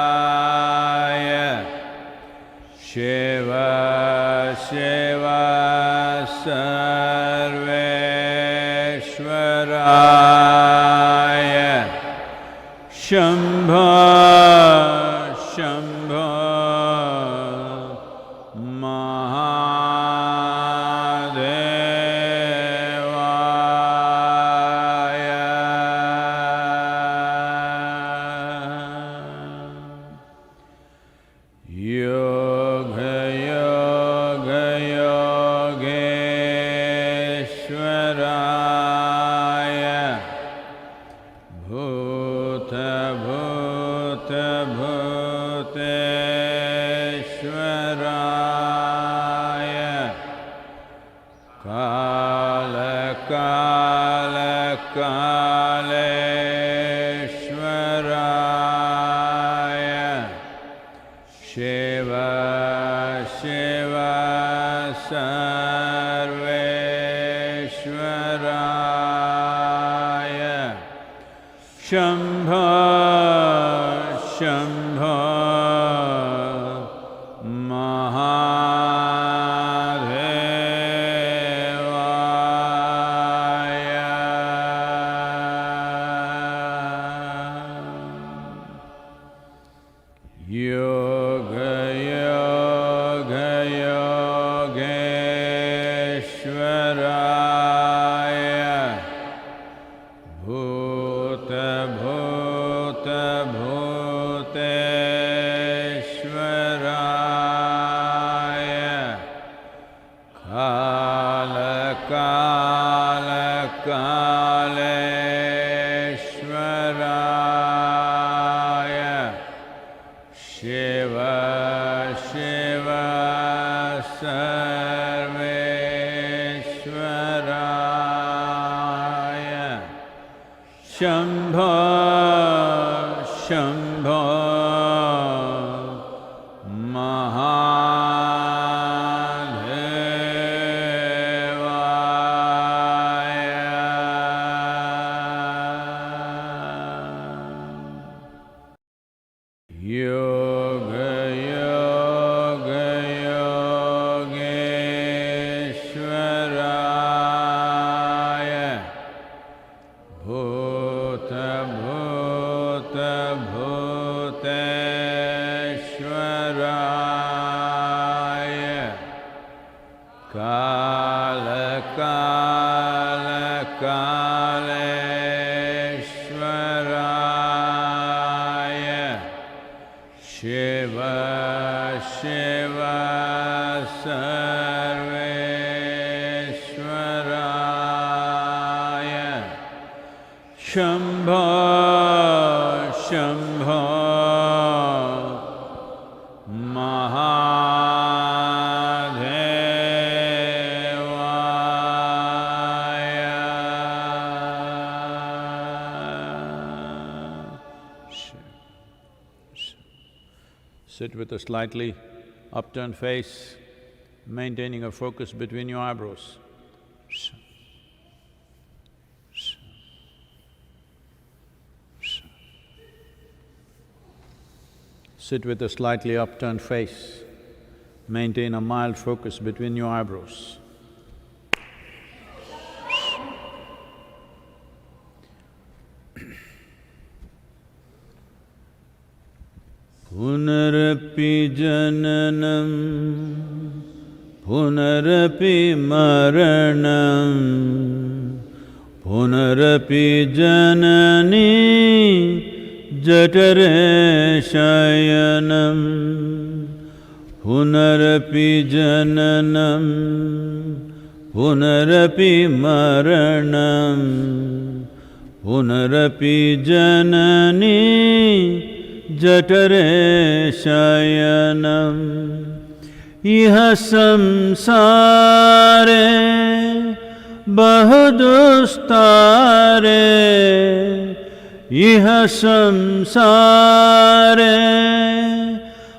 Yogeshwaraya Shiva Shiva Sarveshwaraya Shambho Shambho Shambho Shambho Mahadevaya Yoga Yoga Yogeshwaraya Bhuta Bhuta Bhuteshwaraya Kala Kala Kaleshwaraya Shiva Shiva Sarveshwaraya Shambho Shambho Mahadevaya Yoga Yoga Yogeshwaraya Bhuta Bhuta Bhuteshwaraya Kala Kala Kaleshwaraya Shiva Shiva Sarveshwaraya Shambho Shambho Mahadevaya. Sit with a slightly upturned face, maintaining a focus between your eyebrows. Sit with a slightly upturned face, maintain a mild focus between your eyebrows. Punarapi jananam, punarapi maranam, punarapi janani jatare shayanam, punarapi jananam, punarapi maranam, punarapi janani jatare shayanam. Iha samsare bahudustare, iha samsare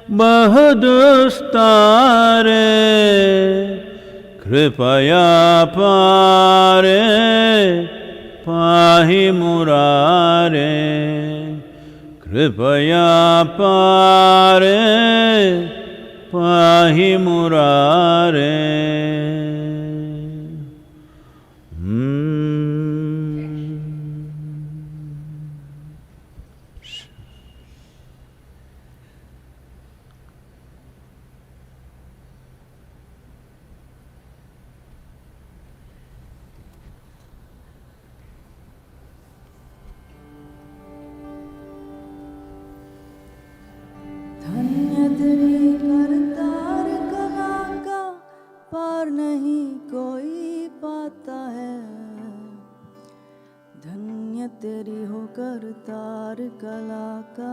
bahudustare, कृपया पारे पाहि मुरारे, कृपया पारे पाहि मुरारे। धन्य तेरे करतार कला का पार नहीं कोई पाता है। धन्य तेरी हो करतार कला का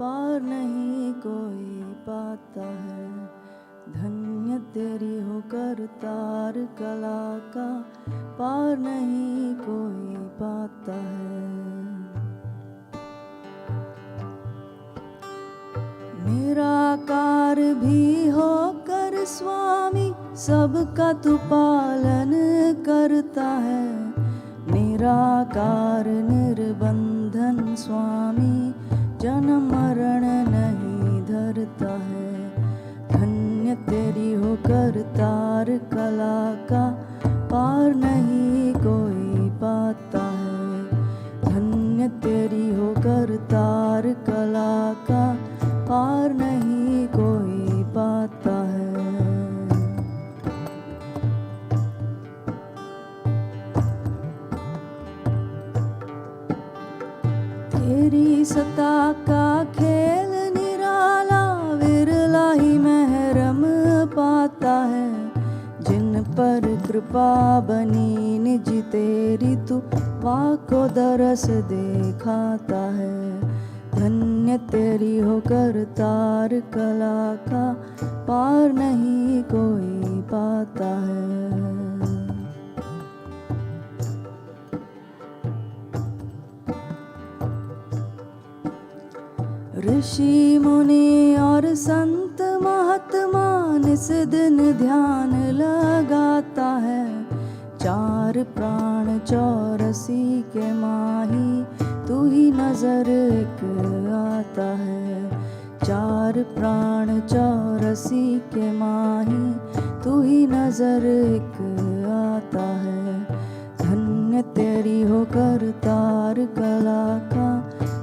पार नहीं कोई पाता है। धन्य तेरी हो करतार कला का पार नहीं कोई पाता है। निराकार भी होकर स्वामी सबका तू पालन करता है। निराकार निर्बंधन स्वामी जन्म मरण नहीं धरता है। धन्य तेरी हो करतार कला का पार नहीं कोई पाता है। धन्य तेरी हो करतार कला का पार नहीं कोई पाता है। तेरी सत्ता का खेल निराला विरला ही महरम पाता है। जिन पर कृपा बनी निज तेरी तू वाको दरस दिखाता है। धन्य तेरी हो करतार कला का पार नहीं कोई पाता है। ऋषि मुनि और संत महात्मा निस दिन ध्यान लगाता है। चार प्राण चौरसी के माही तू ही नजर एक आता है। चार प्राण चौरसी के माही तू ही नजर एक आता है। धन्य तेरी हो करतार कला का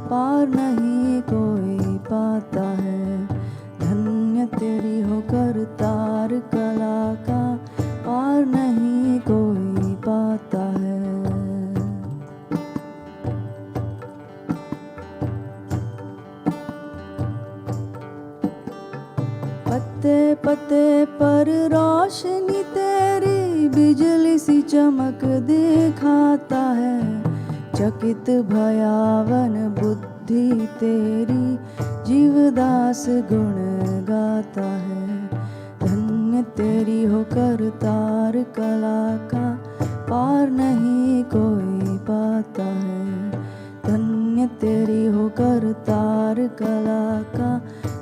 पार नहीं कोई पाता है। धन्य तेरी हो करतार कला का पार नहीं कोई पाता है। पत्ते पत्ते पर रोशनी तेरी बिजली सी चमक दिखाता है। चकित भयावन बुद्धि तेरी जीवदास गुण गाता है। धन्य तेरी हो करतार कला का पार नहीं कोई पाता है। धन्य तेरी हो करतार कला का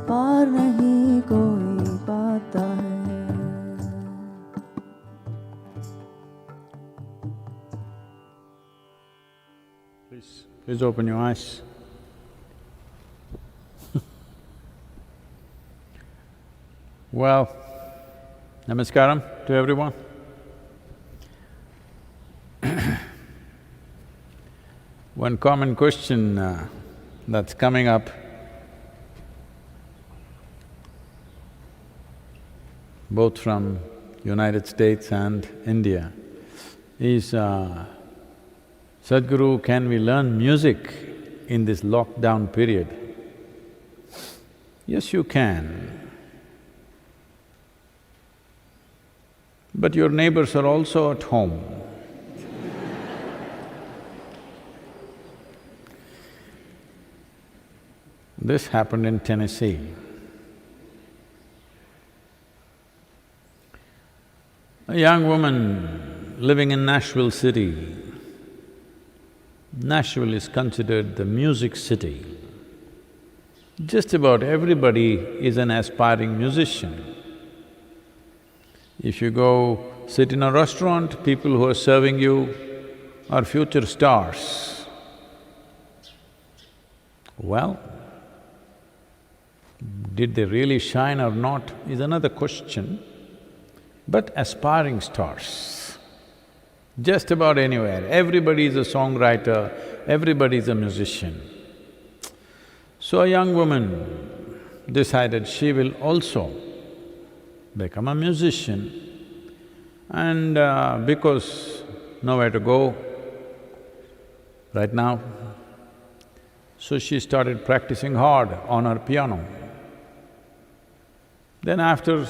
पार नहीं कोई पाता है। Please open your eyes. Well, namaskaram to everyone. One common question that's coming up both from United States and India is, Sadhguru, can we learn music in this lockdown period? Yes, you can. But your neighbors are also at home. This happened in Tennessee. A young woman living in Nashville city. Nashville is considered the music city. Just about everybody is an aspiring musician. If you go sit in a restaurant, people who are serving you are future stars. Well, did they really shine or not is another question, but aspiring stars. Just about anywhere, everybody is a songwriter, everybody is a musician. So a young woman decided she will also become a musician, and because nowhere to go right now, so she started practicing hard on her piano. Then after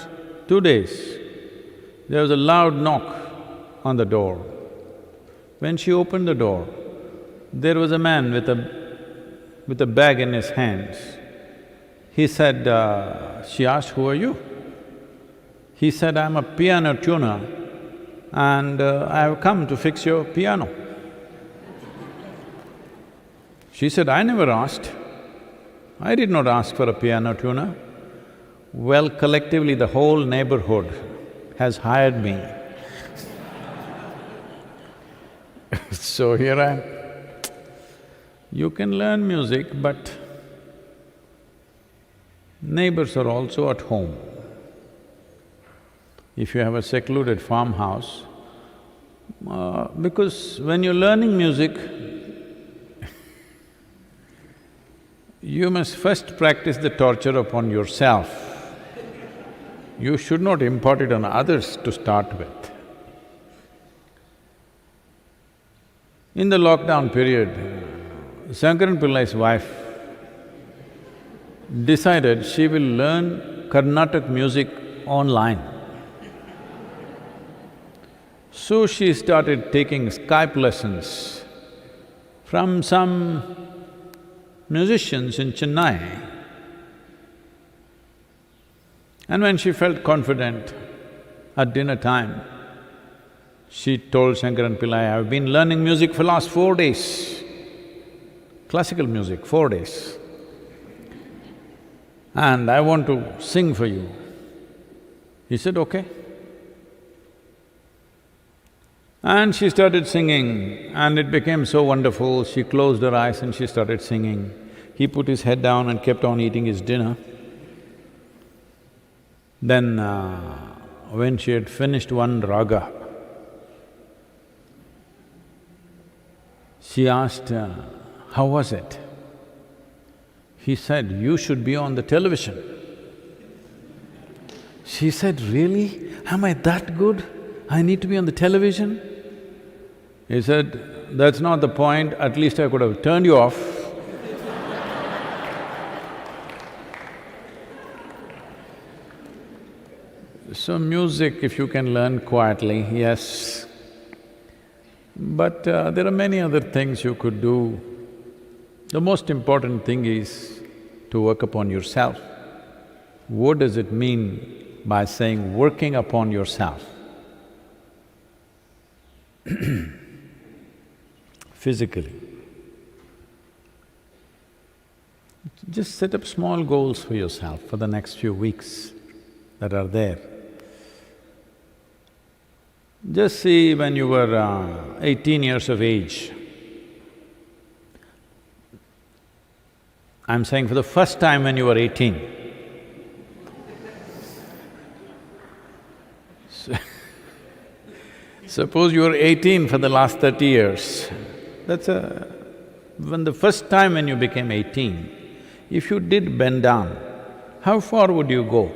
2 days, there was a loud knock on the door. When she opened the door, there was a man with a bag in his hands. He said, she asked, "Who are you?" He said, "I'm a piano tuner and I have come to fix your piano." She said, "I never asked. I did not ask for a piano tuner." Well, collectively the whole neighborhood has hired me. So here I am. You can learn music, but neighbors are also at home. If you have a secluded farmhouse, because when you're learning music, you must first practice the torture upon yourself. You should not impart it on others to start with. In the lockdown period, Shankaran Pillai's wife decided she will learn Carnatic music online. So she started taking Skype lessons from some musicians in Chennai. And when she felt confident, at dinner time, she told Shankaran Pillai, "I've been learning music for last 4 days, classical music, 4 days. And I want to sing for you." He said, "Okay." And she started singing and it became so wonderful, she closed her eyes and she started singing. He put his head down and kept on eating his dinner. Then when she had finished one raga, she asked, "How was it?" He said, "You should be on the television." She said, "Really? Am I that good? I need to be on the television?" He said, "That's not the point, at least I could have turned you off." So music, if you can learn quietly, yes. But there are many other things you could do. The most important thing is to work upon yourself. What does it mean by saying working upon yourself? Physically. Just set up small goals for yourself for the next few weeks that are there. Just see when you were 18 years of age. I'm saying for the first time when you were 18. Suppose you were 18 for the last 30 years. When the first time when you became 18, if you did bend down, how far would you go?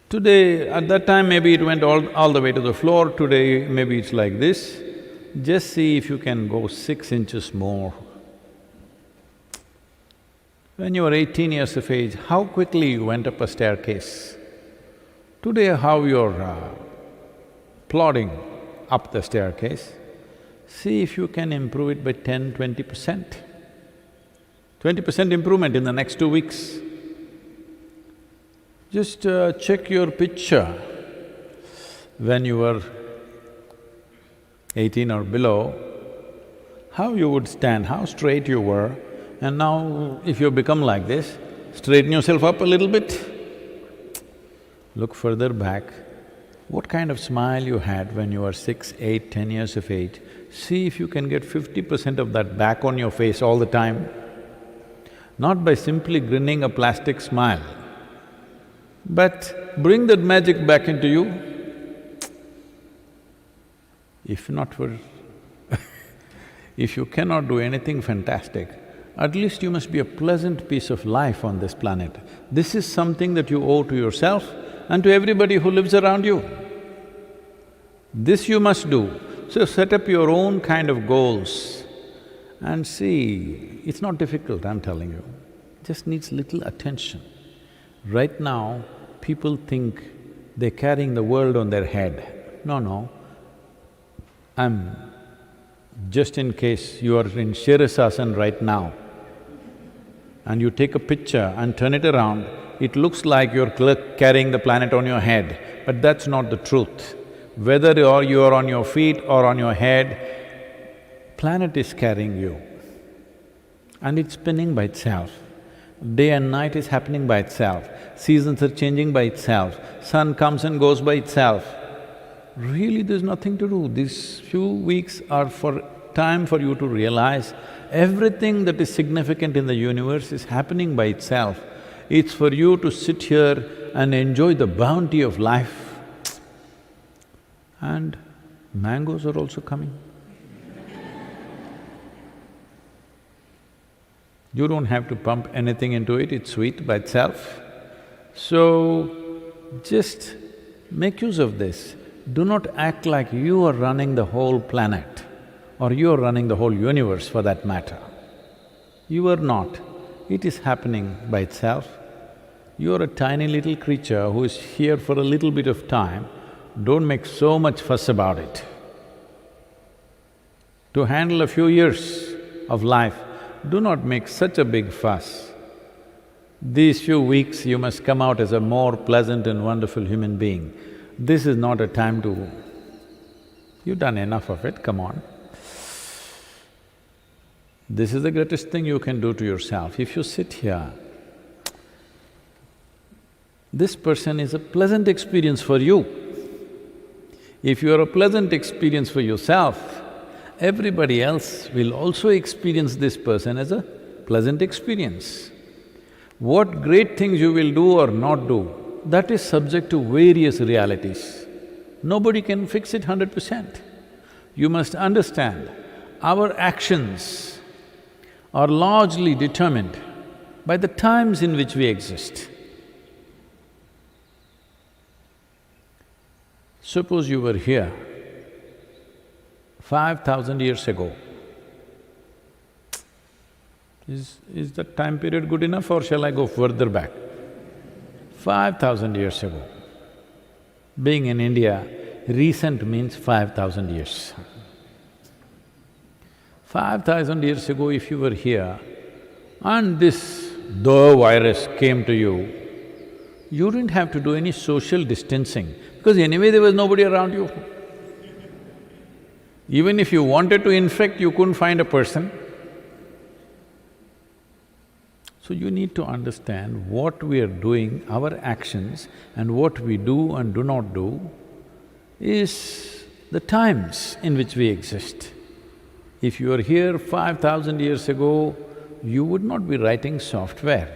Today, at that time maybe it went all the way to the floor, today maybe it's like this. Just see if you can go 6 inches more. When you were 18 years of age, how quickly you went up a staircase. Today how you're plodding up the staircase, see if you can improve it by 10–20%. 20% improvement in the next 2 weeks. Just check your picture when you were 18 or below, how you would stand, how straight you were, and now if you become like this, straighten yourself up a little bit, look further back, what kind of smile you had when you were 6, 8, 10 years of age. See if you can get 50% of that back on your face all the time. Not by simply grinning a plastic smile, but bring that magic back into you. If not for… if you cannot do anything fantastic, at least you must be a pleasant piece of life on this planet. This is something that you owe to yourself and to everybody who lives around you. This you must do. So set up your own kind of goals and see, it's not difficult, I'm telling you. Just needs little attention. Right now, people think they're carrying the world on their head. No. Just in case you are in Shirasasana right now and you take a picture and turn it around, it looks like you're carrying the planet on your head, but that's not the truth. Whether you are on your feet or on your head, planet is carrying you and it's spinning by itself. Day and night is happening by itself, seasons are changing by itself, sun comes and goes by itself. Really, there's nothing to do. These few weeks are for time for you to realize everything that is significant in the universe is happening by itself. It's for you to sit here and enjoy the bounty of life. And mangoes are also coming. You don't have to pump anything into it, it's sweet by itself. So, just make use of this. Do not act like you are running the whole planet or you are running the whole universe for that matter. You are not. It is happening by itself. You are a tiny little creature who is here for a little bit of time. Don't make so much fuss about it. To handle a few years of life, do not make such a big fuss. These few weeks you must come out as a more pleasant and wonderful human being. This is not a time to… you've done enough of it, come on. This is the greatest thing you can do to yourself. If you sit here, this person is a pleasant experience for you. If you are a pleasant experience for yourself, everybody else will also experience this person as a pleasant experience. What great things you will do or not do, that is subject to various realities. Nobody can fix it 100%. You must understand, our actions are largely determined by the times in which we exist. Suppose you were here 5,000 years ago. Is that time period good enough or shall I go further back? 5,000 years ago. Being in India, recent means 5,000 years. 5,000 years ago if you were here and the virus came to you, you didn't have to do any social distancing because anyway there was nobody around you. Even if you wanted to infect, you couldn't find a person. So you need to understand what we are doing, our actions and what we do and do not do is the times in which we exist. If you are here 5,000 years ago, you would not be writing software,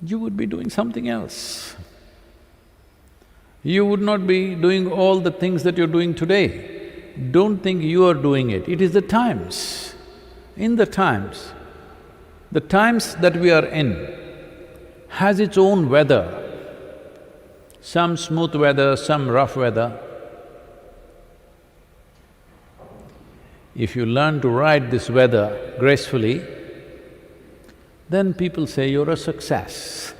you would be doing something else. You would not be doing all the things that you're doing today. Don't think you are doing it, it is the times. In the times that we are in has its own weather, some smooth weather, some rough weather. If you learn to ride this weather gracefully, then people say you're a success.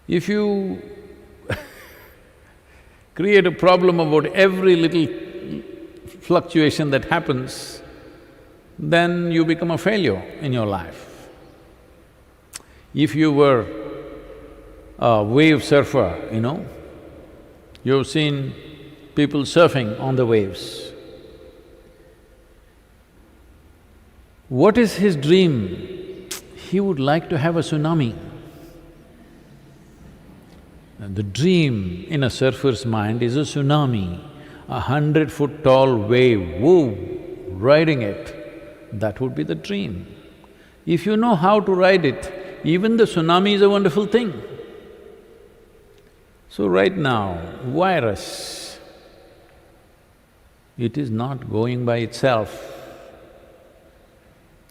If you create a problem about every little fluctuation that happens, then you become a failure in your life. If you were a wave surfer, you've seen people surfing on the waves. What is his dream? He would like to have a tsunami. The dream in a surfer's mind is a tsunami, 100-foot tall wave, woo, riding it. That would be the dream. If you know how to ride it, even the tsunami is a wonderful thing. So right now, virus, it is not going by itself.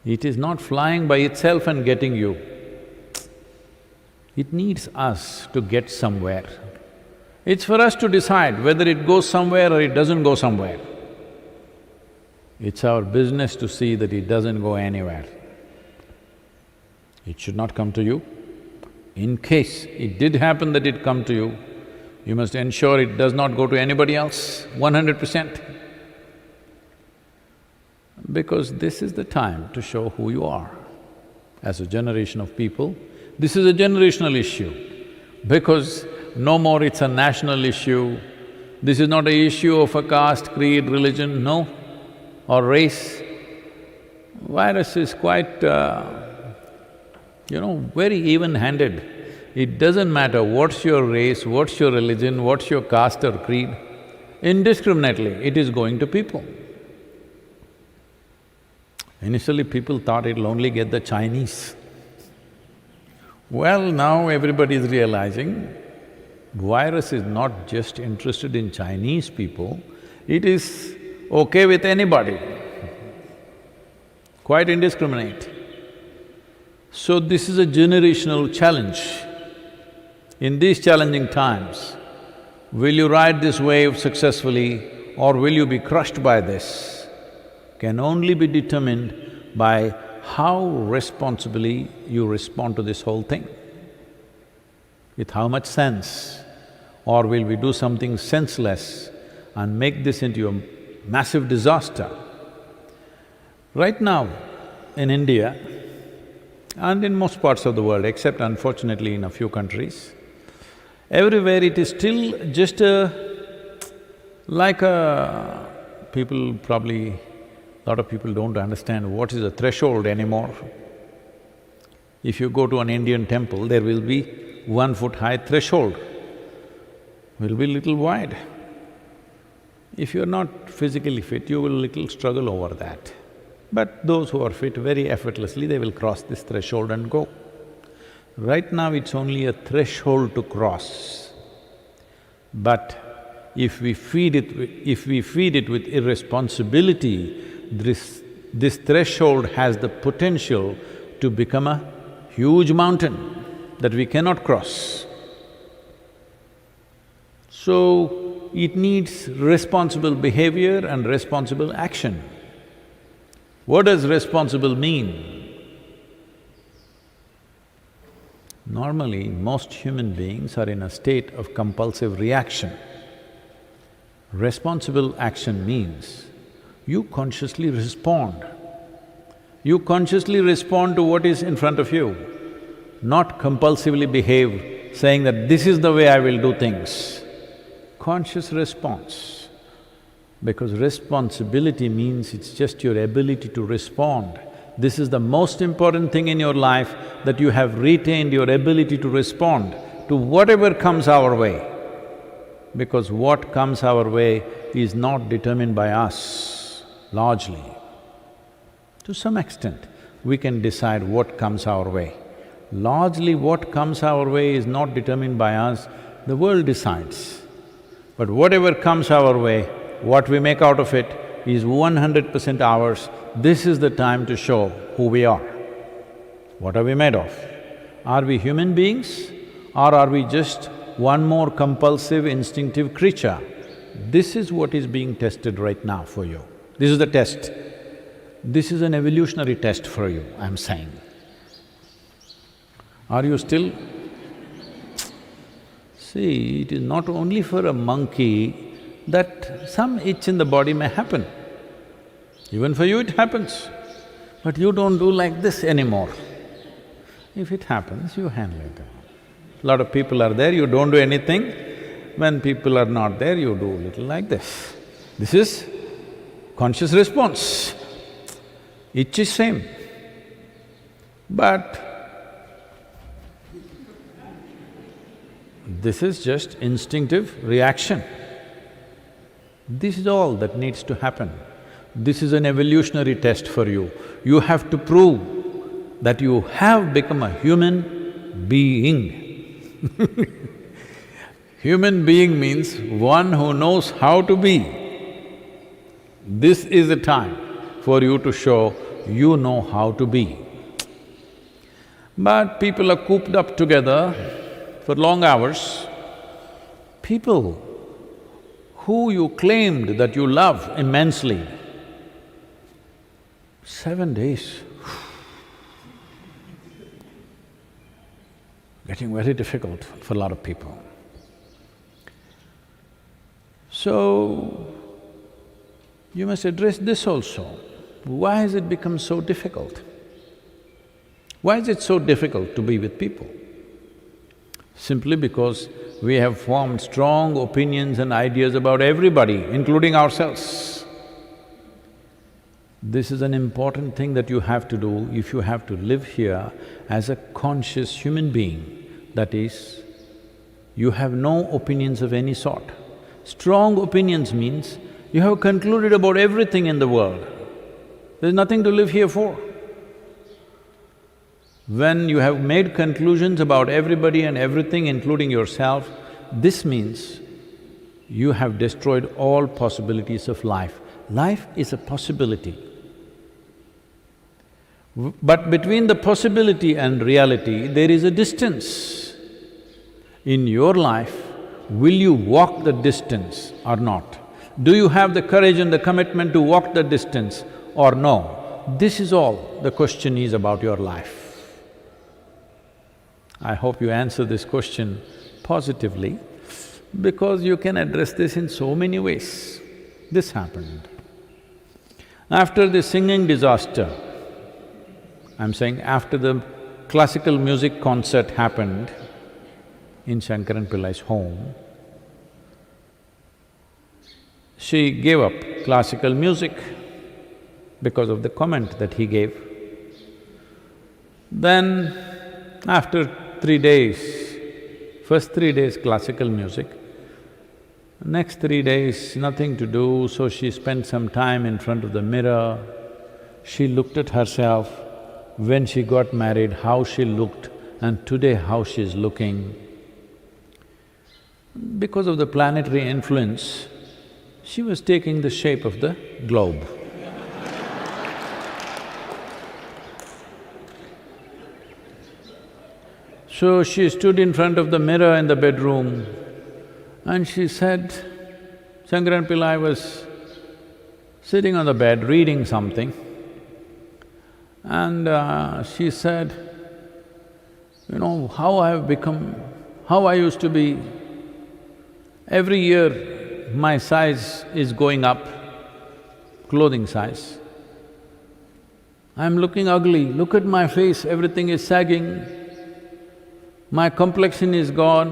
It is not flying by itself and getting you. It needs us to get somewhere. It's for us to decide whether it goes somewhere or it doesn't go somewhere. It's our business to see that it doesn't go anywhere. It should not come to you. In case it did happen that it come to you, you must ensure it does not go to anybody else, 100%. Because this is the time to show who you are. As a generation of people, this is a generational issue, because no more it's a national issue. This is not an issue of a caste, creed, religion, no, or race. Virus is quite, very even-handed. It doesn't matter what's your race, what's your religion, what's your caste or creed, indiscriminately it is going to people. Initially people thought it'll only get the Chinese. Well, now everybody is realizing virus is not just interested in Chinese people, it is okay with anybody, quite indiscriminate. So this is a generational challenge. In these challenging times, will you ride this wave successfully or will you be crushed by this? Can only be determined by how responsibly you respond to this whole thing. With how much sense, or will we do something senseless and make this into a massive disaster? Right now, in India and in most parts of the world, except unfortunately in a few countries, everywhere it is still just people probably… lot of people don't understand what is a threshold anymore. If you go to an Indian temple, there will be 1 foot high threshold, will be little wide. If you're not physically fit, you will little struggle over that. But those who are fit, very effortlessly, they will cross this threshold and go. Right now it's only a threshold to cross. But if we feed it with irresponsibility, this threshold has the potential to become a huge mountain that we cannot cross. So, it needs responsible behavior and responsible action. What does responsible mean? Normally, most human beings are in a state of compulsive reaction. Responsible action means you consciously respond. You consciously respond to what is in front of you, not compulsively behave, saying that this is the way I will do things. Conscious response. Because responsibility means it's just your ability to respond. This is the most important thing in your life, that you have retained your ability to respond to whatever comes our way. Because what comes our way is not determined by us. Largely. To some extent, we can decide what comes our way. Largely what comes our way is not determined by us, the world decides. But whatever comes our way, what we make out of it is 100% ours. This is the time to show who we are. What are we made of? Are we human beings or are we just one more compulsive, instinctive creature? This is what is being tested right now for you. This is the test. This is an evolutionary test for you, I'm saying. Are you still… See, it is not only for a monkey that some itch in the body may happen. Even for you it happens, but you don't do like this anymore. If it happens, you handle it. Lot of people are there, you don't do anything. When people are not there, you do little like this. This is conscious response. Itch is same. But This is just instinctive reaction. This is all that needs to happen. This is an evolutionary test for you. You have to prove that you have become a human being. Human being means one who knows how to be. This is the time for you to show you know how to be. But people are cooped up together for long hours. People who you claimed that you love immensely, 7 days, getting very difficult for a lot of people. So, you must address this also. Why has it become so difficult? Why is it so difficult to be with people? Simply because we have formed strong opinions and ideas about everybody, including ourselves. This is an important thing that you have to do if you have to live here as a conscious human being. That is, you have no opinions of any sort. Strong opinions means you have concluded about everything in the world. There's nothing to live here for. When you have made conclusions about everybody and everything, including yourself, this means you have destroyed all possibilities of life. Life is a possibility. But between the possibility and reality, there is a distance. In your life, will you walk the distance or not? Do you have the courage and the commitment to walk the distance or no? This is all the question is about your life. I hope you answer this question positively, because you can address this in so many ways. This happened. After the singing disaster, I'm saying after the classical music concert happened in Shankaran Pillai's home, she gave up classical music because of the comment that he gave. Then, after 3 days, first 3 days classical music, next 3 days nothing to do, so she spent some time in front of the mirror. She looked at herself, when she got married, how she looked, and today how she's looking. Because of the planetary influence, she was taking the shape of the globe. So she stood in front of the mirror in the bedroom and she said, Shankaran Pillai was sitting on the bed reading something, and she said, you know, how I have become, how I used to be. Every year my size is going up, clothing size. I'm looking ugly, look at my face, everything is sagging. My complexion is gone,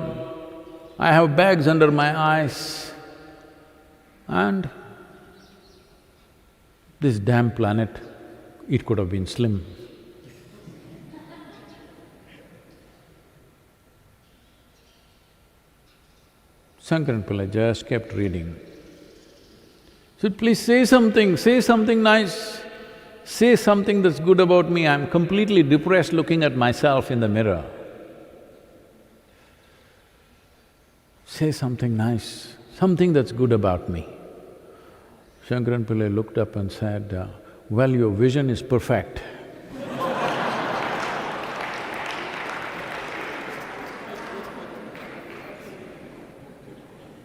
I have bags under my eyes, and this damn planet, it could have been slim. Shankaran Pillai just kept reading. Said, please say something nice, say something that's good about me, I'm completely depressed looking at myself in the mirror. Say something nice, something that's good about me. Shankaran Pillai looked up and said, well, your vision is perfect.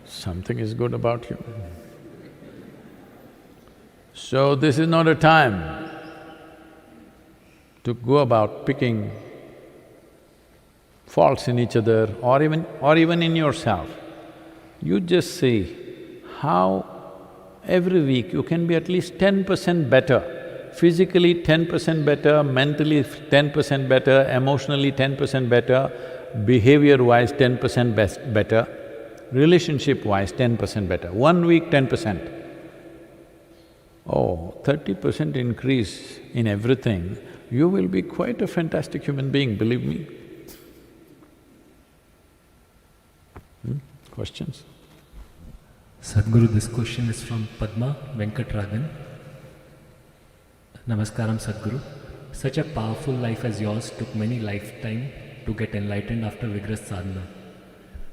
Something is good about you. So this is not a time to go about picking faults in each other or even in yourself. You just see how every week you can be at least 10% better, physically 10% better, mentally 10% better, emotionally 10% better, behavior-wise 10% better, relationship-wise 10% better. 1 week 10%. Oh, 30% increase in everything, you will be quite a fantastic human being, believe me. Questions? Sadhguru, this question is from Padma Venkatragan. Namaskaram Sadhguru. Such a powerful life as yours took many lifetimes to get enlightened after vigorous sadhana.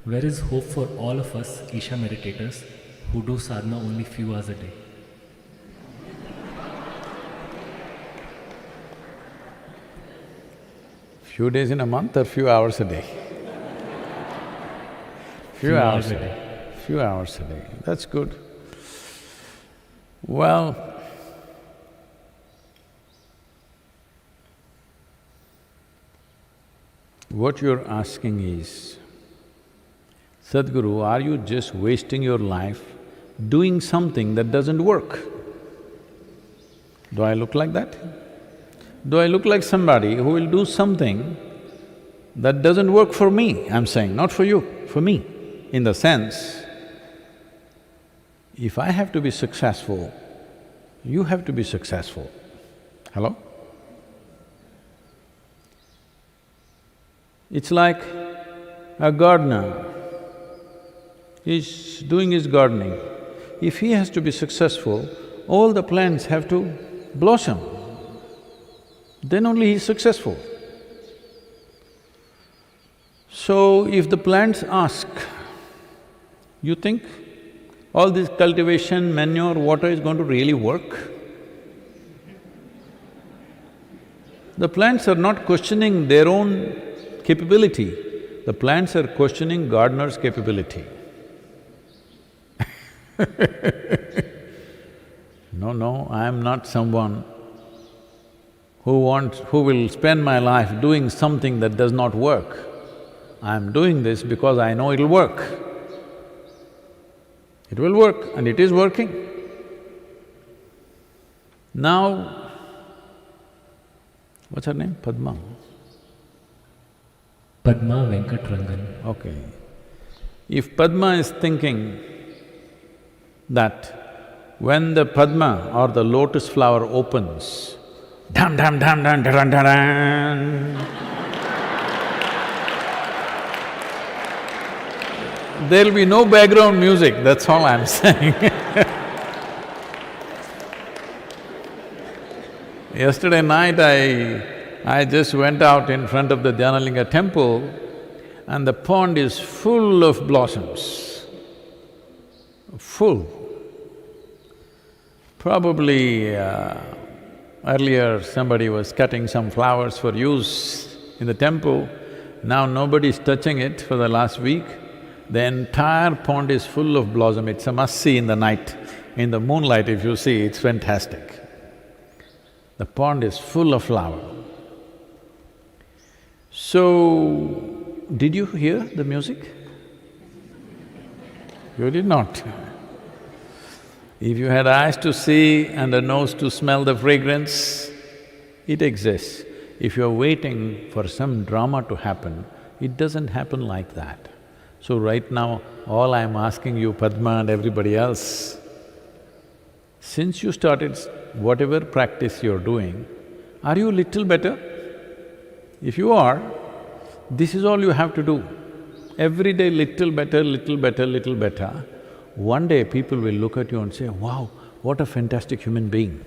Where is hope for all of us Isha meditators who do sadhana only few hours a day? Few days in a month or few hours a day? Few hours a day. Few hours a day, that's good. Well, what you're asking is, Sadhguru, are you just wasting your life doing something that doesn't work? Do I look like that? Do I look like somebody who will do something that doesn't work for me? I'm saying, not for you, for me. In the sense, if I have to be successful, you have to be successful. Hello? It's like a gardener is doing his gardening. If he has to be successful, all the plants have to blossom. Then only he is successful. So, if the plants ask, you think all this cultivation, manure, water is going to really work? The plants are not questioning their own capability, the plants are questioning gardener's capability. No, I am not someone who will spend my life doing something that does not work. I am doing this because I know it'll work. It will work and it is working. Now, what's her name? Padma? Padma Venkatragan. Okay. If Padma is thinking that when the Padma or the lotus flower opens, dam dam dam dam dam dam dam, there'll be no background music, that's all I'm saying. Yesterday night I just went out in front of the Dhyanalingam temple and the pond is full of blossoms, full. Probably earlier somebody was cutting some flowers for use in the temple, now nobody's touching it for the last week. The entire pond is full of blossom, it's a must-see in the night. In the moonlight if you see, it's fantastic. The pond is full of flower. So, did you hear the music? You did not. If you had eyes to see and a nose to smell the fragrance, it exists. If you're waiting for some drama to happen, it doesn't happen like that. So right now, all I'm asking you, Padma and everybody else, since you started whatever practice you're doing, are you a little better? If you are, this is all you have to do. Every day little better, little better, little better. One day people will look at you and say, wow, what a fantastic human being.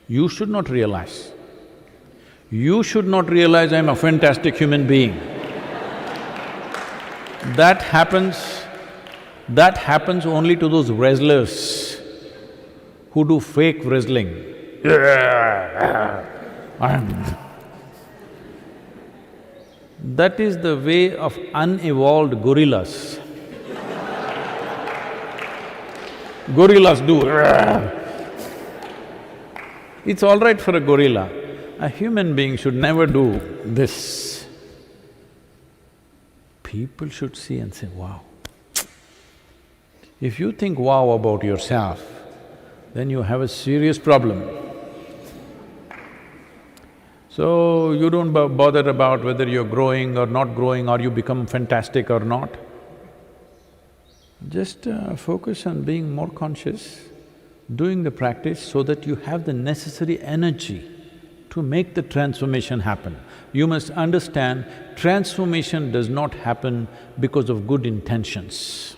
You should not realize. You should not realize I'm a fantastic human being. That happens only to those wrestlers who do fake wrestling. That is the way of unevolved gorillas. Gorillas do. It's all right for a gorilla. A human being should never do this. People should see and say, wow. If you think wow about yourself, then you have a serious problem. So, you don't bother about whether you're growing or not growing, or you become fantastic or not. Just focus on being more conscious, doing the practice so that you have the necessary energy to make the transformation happen. You must understand, transformation does not happen because of good intentions.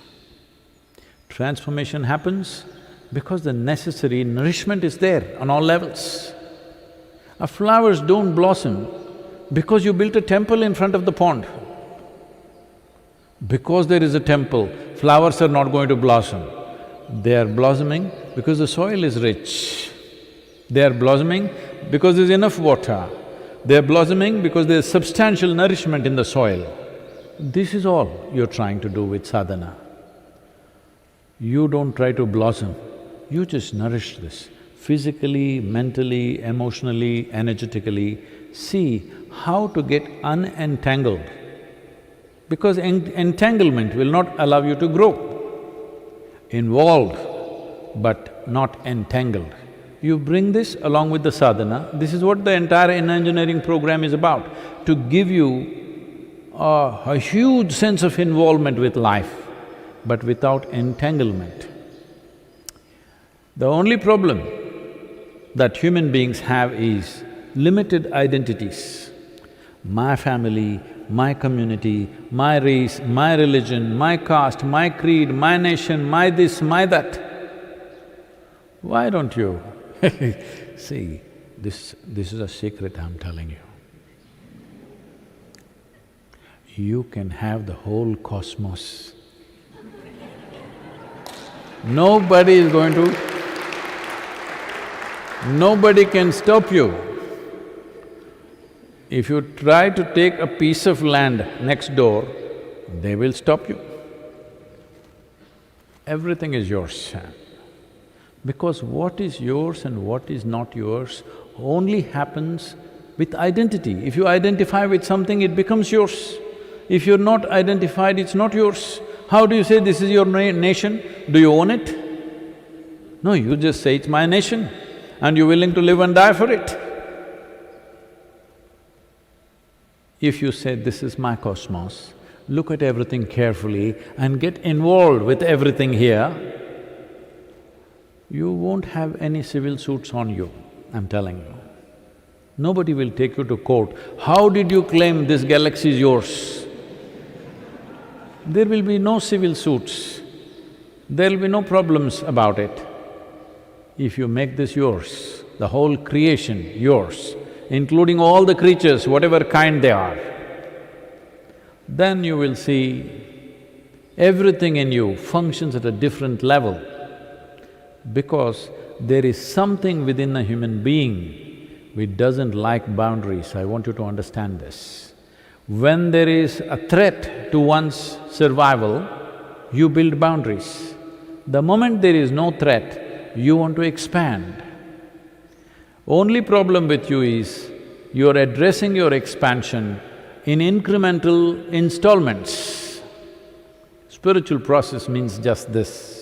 Transformation happens because the necessary nourishment is there on all levels. Flowers don't blossom because you built a temple in front of the pond. Because there is a temple, flowers are not going to blossom. They are blossoming because the soil is rich. They are blossoming because there's enough water. They are blossoming because there's substantial nourishment in the soil. This is all you're trying to do with sadhana. You don't try to blossom, you just nourish this. Physically, mentally, emotionally, energetically, see how to get unentangled. Because entanglement will not allow you to grow. Involved, but not entangled. You bring this along with the sadhana, this is what the entire inner engineering program is about, to give you a huge sense of involvement with life, but without entanglement. The only problem that human beings have is limited identities. My family, my community, my race, my religion, my caste, my creed, my nation, my this, my that. Why don't you see, this is a secret I'm telling you. You can have the whole cosmos. Nobody can stop you. If you try to take a piece of land next door, they will stop you. Everything is yours. Because what is yours and what is not yours only happens with identity. If you identify with something, it becomes yours. If you're not identified, it's not yours. How do you say this is your nation? Do you own it? No, you just say it's my nation and you're willing to live and die for it. If you say, this is my cosmos, look at everything carefully and get involved with everything here, you won't have any civil suits on you, I'm telling you. Nobody will take you to court. How did you claim this galaxy is yours? There will be no civil suits, there will be no problems about it. If you make this yours, the whole creation yours, including all the creatures, whatever kind they are, then you will see everything in you functions at a different level. Because there is something within a human being which doesn't like boundaries. I want you to understand this. When there is a threat to one's survival, you build boundaries. The moment there is no threat, you want to expand. Only problem with you is, you're addressing your expansion in incremental installments. Spiritual process means just this.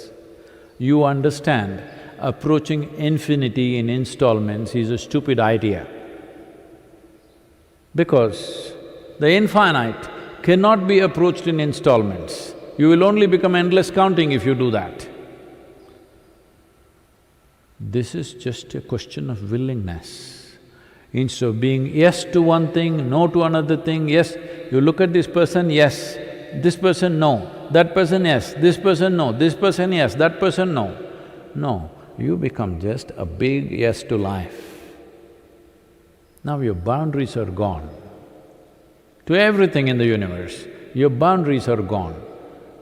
You understand, approaching infinity in installments is a stupid idea. Because the infinite cannot be approached in installments. You will only become endless counting if you do that. This is just a question of willingness. Instead of being yes to one thing, no to another thing, yes, you look at this person, yes, this person, no, that person, yes, this person, no, this person, yes, that person, no. No, you become just a big yes to life. Now your boundaries are gone. To everything in the universe, your boundaries are gone.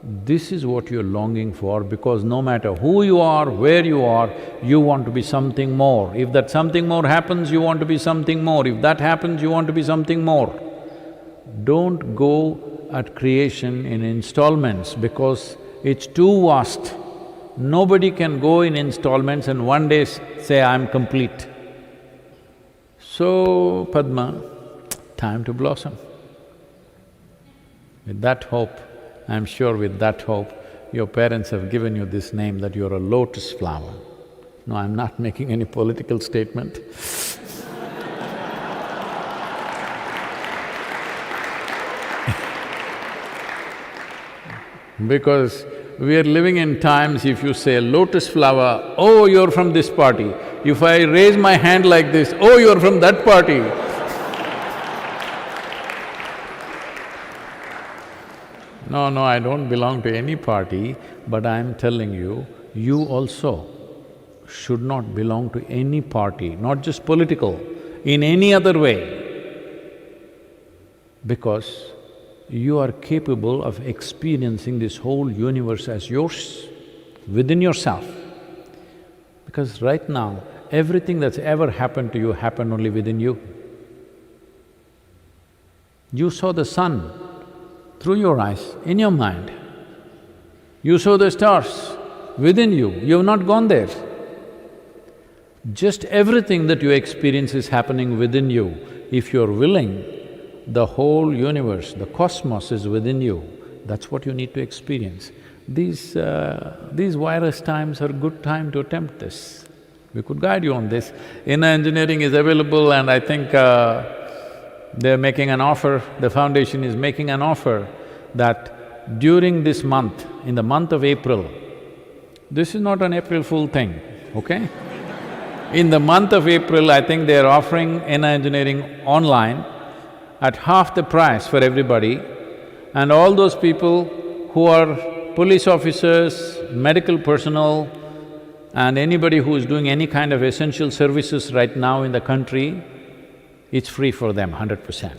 This is what you're longing for, because no matter who you are, where you are, you want to be something more. If that something more happens, you want to be something more. If that happens, you want to be something more. Don't go at creation in installments because it's too vast. Nobody can go in installments and one day say, I'm complete. So, Padma, time to blossom. With that hope, I'm sure with that hope, your parents have given you this name that you're a lotus flower. No, I'm not making any political statement. Because we are living in times, if you say lotus flower, oh, you're from this party. If I raise my hand like this, oh, you're from that party. No, I don't belong to any party, but I'm telling you, you also should not belong to any party, not just political, in any other way. Because you are capable of experiencing this whole universe as yours, within yourself. Because right now, everything that's ever happened to you happened only within you. You saw the sun through your eyes, in your mind. You saw the stars within you, you have not gone there. Just everything that you experience is happening within you. If you're willing, the whole universe, the cosmos is within you. That's what you need to experience. These virus times are a good time to attempt this. We could guide you on this. Inner engineering is available, and I think they're making an offer, the foundation is making an offer that during this month, in the month of April, this is not an April Fool thing, okay? In the month of April, I think they're offering inner engineering online at half the price for everybody, and all those people who are police officers, medical personnel, and anybody who is doing any kind of essential services right now in the country, it's free for them, 100%.